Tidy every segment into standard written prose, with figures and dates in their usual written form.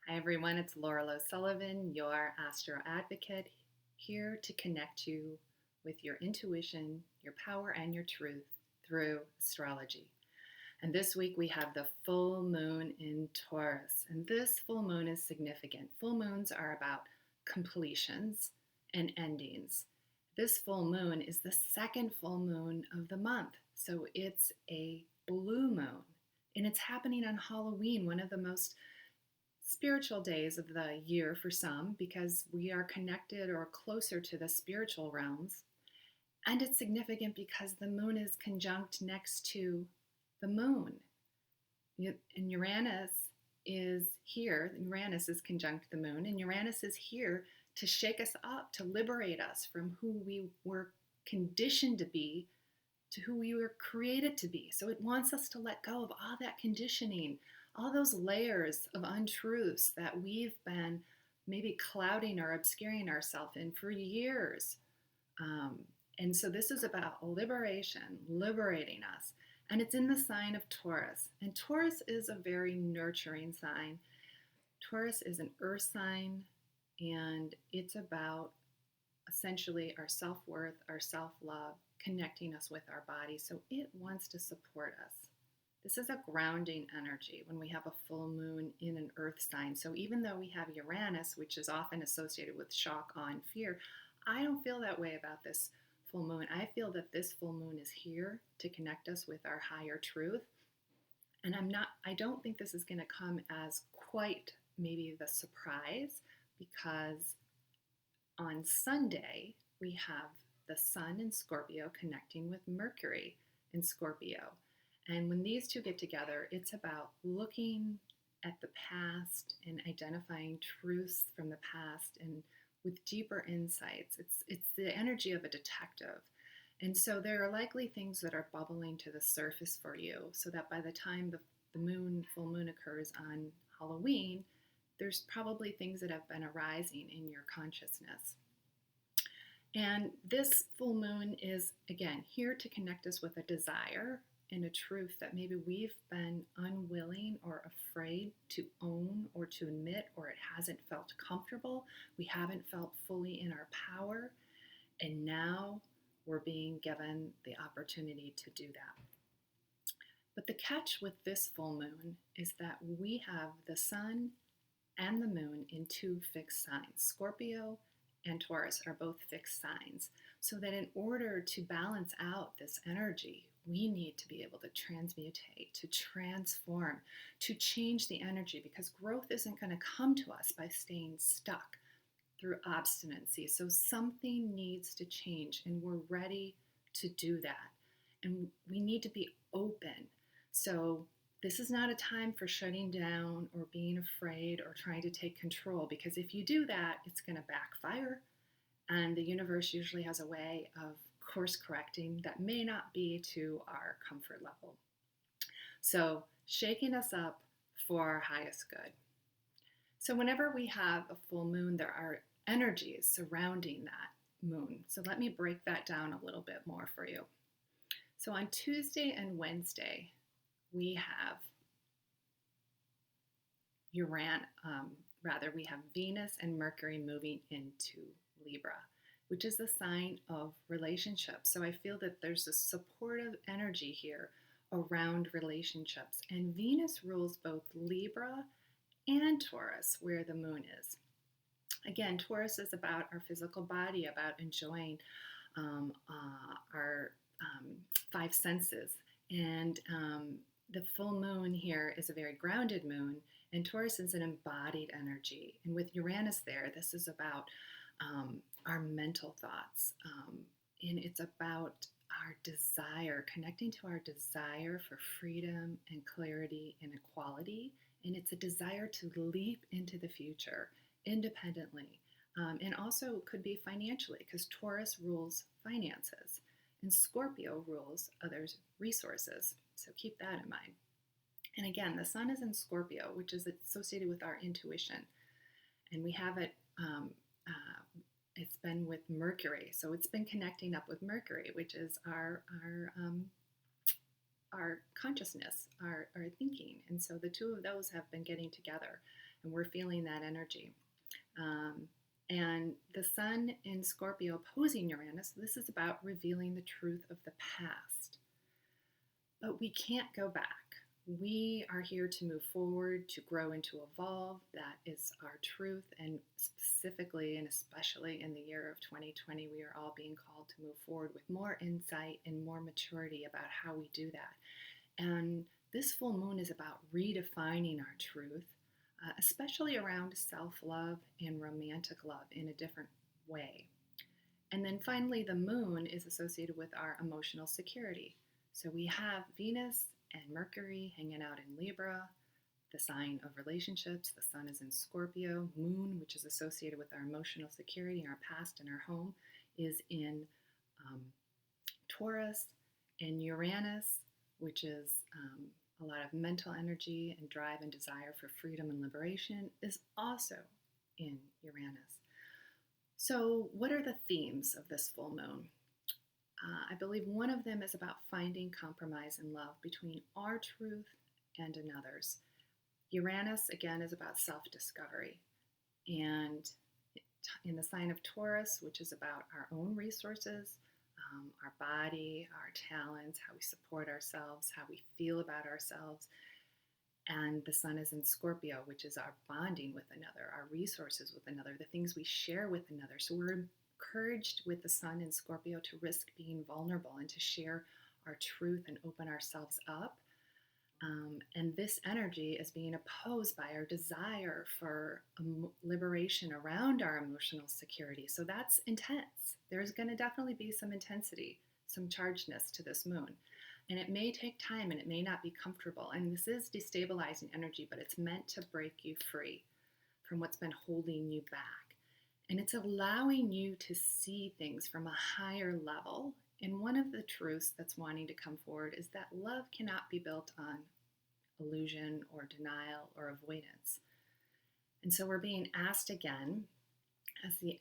Hi everyone, it's Laurel O'Sullivan, your Astro Advocate, here to connect you with your intuition, your power, and your truth through astrology. And this week we have the full moon in Taurus. And this full moon is significant. Full moons are about completions and endings. This full moon is the second full moon of the month. So it's a blue moon. And it's happening on Halloween, one of the most spiritual days of the year for some, because we are connected or closer to the spiritual realms. And it's significant because the moon is conjunct next to the moon. And Uranus is here. Uranus is conjunct the moon, and Uranus is here to shake us up, to liberate us from who we were conditioned to be to who we were created to be. So it wants us to let go of all that conditioning, all those layers of untruths that we've been maybe clouding or obscuring ourselves in for years. And so this is about liberation, liberating us. And it's in the sign of Taurus. And Taurus is a very nurturing sign. Taurus is an earth sign, and it's about essentially our self-worth, our self-love, connecting us with our body. So it wants to support us. This is a grounding energy when we have a full moon in an earth sign. So even though we have Uranus, which is often associated with shock, awe, and fear, I don't feel that way about this full moon. I feel that this full moon is here to connect us with our higher truth. And I don't think this is going to come as quite maybe the surprise, because on Sunday, we have the Sun in Scorpio connecting with Mercury in Scorpio. And when these two get together, it's about looking at the past and identifying truths from the past and with deeper insights. It's the energy of a detective. And so there are likely things that are bubbling to the surface for you, so that by the time the full moon occurs on Halloween, there's probably things that have been arising in your consciousness. And this full moon is, again, here to connect us with a desire and a truth that maybe we've been unwilling or afraid to own or to admit, or it hasn't felt comfortable. We haven't felt fully in our power. And now we're being given the opportunity to do that. But the catch with this full moon is that we have the sun and the moon in two fixed signs. Scorpio and Taurus are both fixed signs. So that in order to balance out this energy, we need to be able to transmutate, to transform, to change the energy, because growth isn't going to come to us by staying stuck through obstinacy. So something needs to change, and we're ready to do that. And we need to be open. So this is not a time for shutting down or being afraid or trying to take control, because if you do that, it's going to backfire. And the universe usually has a way of course correcting that may not be to our comfort level. So shaking us up for our highest good. So whenever we have a full moon, there are energies surrounding that moon. So let me break that down a little bit more for you. So on Tuesday and Wednesday, we have we have Venus and Mercury moving into Libra, which is the sign of relationships. So I feel that there's a supportive energy here around relationships. And Venus rules both Libra and Taurus, where the moon is. Again, Taurus is about our physical body, about enjoying our five senses. And the full moon here is a very grounded moon, and Taurus is an embodied energy. And with Uranus there, this is about our mental thoughts. And it's about our desire, connecting to our desire for freedom and clarity and equality. And it's a desire to leap into the future independently. And also could be financially, because Taurus rules finances and Scorpio rules others' resources. So keep that in mind. And again, the sun is in Scorpio, which is associated with our intuition. And we have it, it's been with Mercury. So it's been connecting up with Mercury, which is our consciousness, our thinking. And so the two of those have been getting together, and we're feeling that energy. And the sun in Scorpio opposing Uranus, this is about revealing the truth of the past. But we can't go back. We are here to move forward, to grow and to evolve. That is our truth. And specifically and especially in the year of 2020, we are all being called to move forward with more insight and more maturity about how we do that. And this full moon is about redefining our truth, especially around self-love and romantic love in a different way. And then finally, the moon is associated with our emotional security. So we have Venus and Mercury hanging out in Libra, the sign of relationships. The sun is in Scorpio. Moon, which is associated with our emotional security, our past and our home, is in Taurus. And Uranus, which is a lot of mental energy and drive and desire for freedom and liberation, is also in Uranus. So what are the themes of this full moon? I believe one of them is about finding compromise and love between our truth and another's. Uranus, again, is about self-discovery. And in the sign of Taurus, which is about our own resources, our body, our talents, how we support ourselves, how we feel about ourselves. And the sun is in Scorpio, which is our bonding with another, our resources with another, the things we share with another. So we're encouraged with the sun in Scorpio to risk being vulnerable and to share our truth and open ourselves up. And this energy is being opposed by our desire for liberation around our emotional security. So that's intense. There's going to definitely be some intensity, some chargedness to this moon. And it may take time and it may not be comfortable. And this is destabilizing energy, but it's meant to break you free from what's been holding you back. And it's allowing you to see things from a higher level. And one of the truths that's wanting to come forward is that love cannot be built on illusion or denial or avoidance. And so we're being asked again,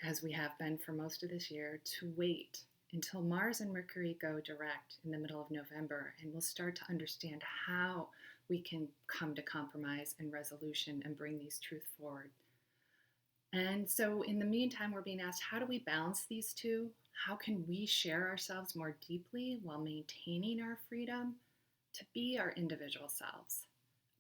as we have been for most of this year, to wait until Mars and Mercury go direct in the middle of November, and we'll start to understand how we can come to compromise and resolution and bring these truths forward. And so in the meantime, we're being asked, how do we balance these two? How can we share ourselves more deeply while maintaining our freedom to be our individual selves?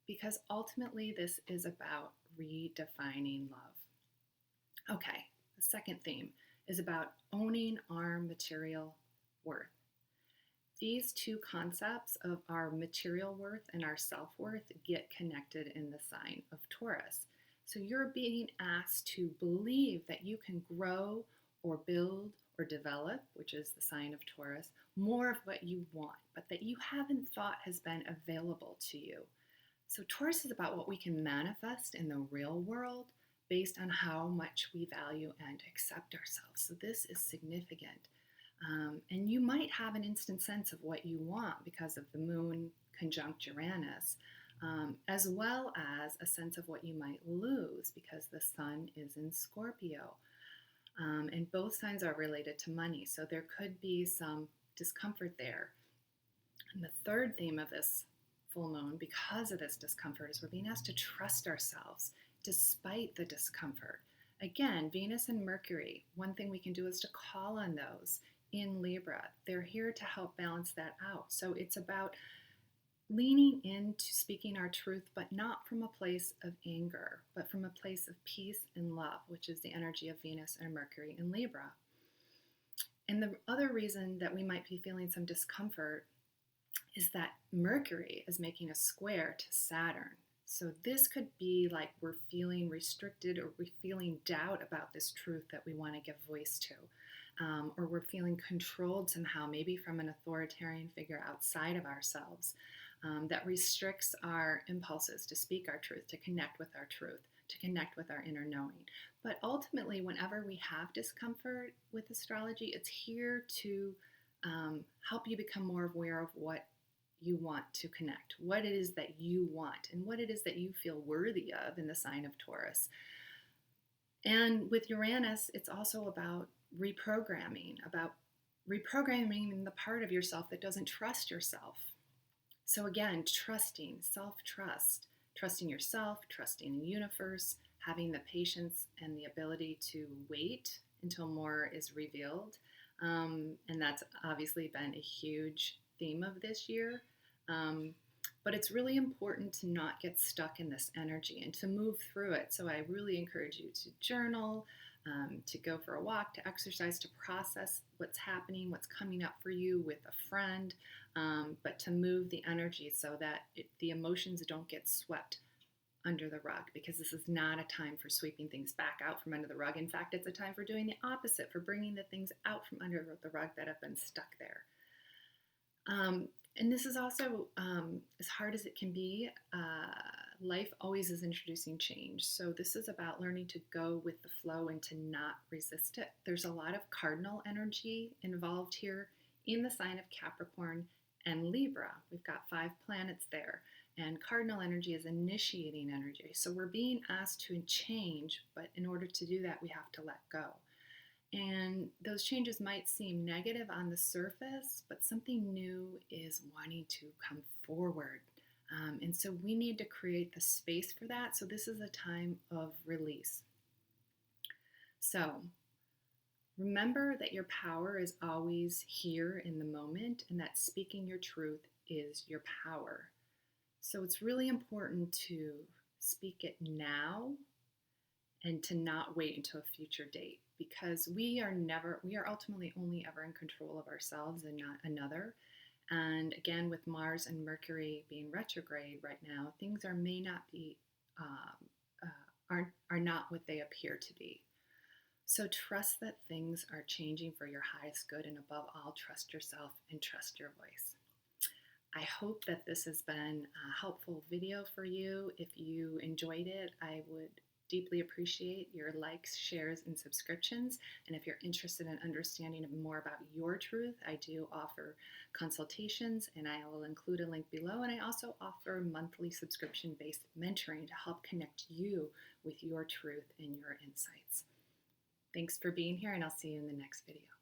Because ultimately, this is about redefining love. Okay, the second theme is about owning our material worth. These two concepts of our material worth and our self-worth get connected in the sign of Taurus. So you're being asked to believe that you can grow or build or develop, which is the sign of Taurus, more of what you want, but that you haven't thought has been available to you. So Taurus is about what we can manifest in the real world based on how much we value and accept ourselves. So this is significant. And you might have an instant sense of what you want because of the moon conjunct Uranus, as well as a sense of what you might lose because the sun is in Scorpio. And both signs are related to money, so there could be some discomfort there. And the third theme of this full moon, because of this discomfort, is we're being asked to trust ourselves despite the discomfort. Again, Venus and Mercury, one thing we can do is to call on those in Libra. They're here to help balance that out. So it's about leaning into speaking our truth, but not from a place of anger, but from a place of peace and love, which is the energy of Venus and Mercury in Libra. And the other reason that we might be feeling some discomfort is that Mercury is making a square to Saturn. So this could be like we're feeling restricted, or we're feeling doubt about this truth that we want to give voice to. Or we're feeling controlled somehow, maybe from an authoritarian figure outside of ourselves, that restricts our impulses to speak our truth, to connect with our truth, to connect with our inner knowing. But ultimately, whenever we have discomfort with astrology, it's here to help you become more aware of what you want to connect, what it is that you want, and what it is that you feel worthy of in the sign of Taurus. And with Uranus, it's also about reprogramming the part of yourself that doesn't trust yourself. So again, trusting, self-trust, trusting yourself, trusting the universe, having the patience and the ability to wait until more is revealed. And that's obviously been a huge theme of this year. Um, but it's really important to not get stuck in this energy and to move through it. So I really encourage you to journal, to go for a walk, to exercise, to process what's happening, what's coming up for you with a friend, but to move the energy so that the emotions don't get swept under the rug, because this is not a time for sweeping things back out from under the rug. In fact, it's a time for doing the opposite, for bringing the things out from under the rug that have been stuck there. And this is also, as hard as it can be, life always is introducing change. So this is about learning to go with the flow and to not resist it. There's a lot of cardinal energy involved here in the sign of Capricorn and Libra. We've got 5 planets there. And cardinal energy is initiating energy. So we're being asked to change, but in order to do that, we have to let go. And those changes might seem negative on the surface, but something new is wanting to come forward. And so we need to create the space for that. So this is a time of release. So remember that your power is always here in the moment, and that speaking your truth is your power. So it's really important to speak it now and to not wait until a future date, because we are ultimately only ever in control of ourselves and not another. And again, with Mars and Mercury being retrograde right now, things are not what they appear to be. So trust that things are changing for your highest good, and above all, trust yourself and trust your voice. I hope that this has been a helpful video for you. If you enjoyed it, I would deeply appreciate your likes, shares, and subscriptions. And if you're interested in understanding more about your truth, I do offer consultations, and I will include a link below. And I also offer monthly subscription-based mentoring to help connect you with your truth and your insights. Thanks for being here, and I'll see you in the next video.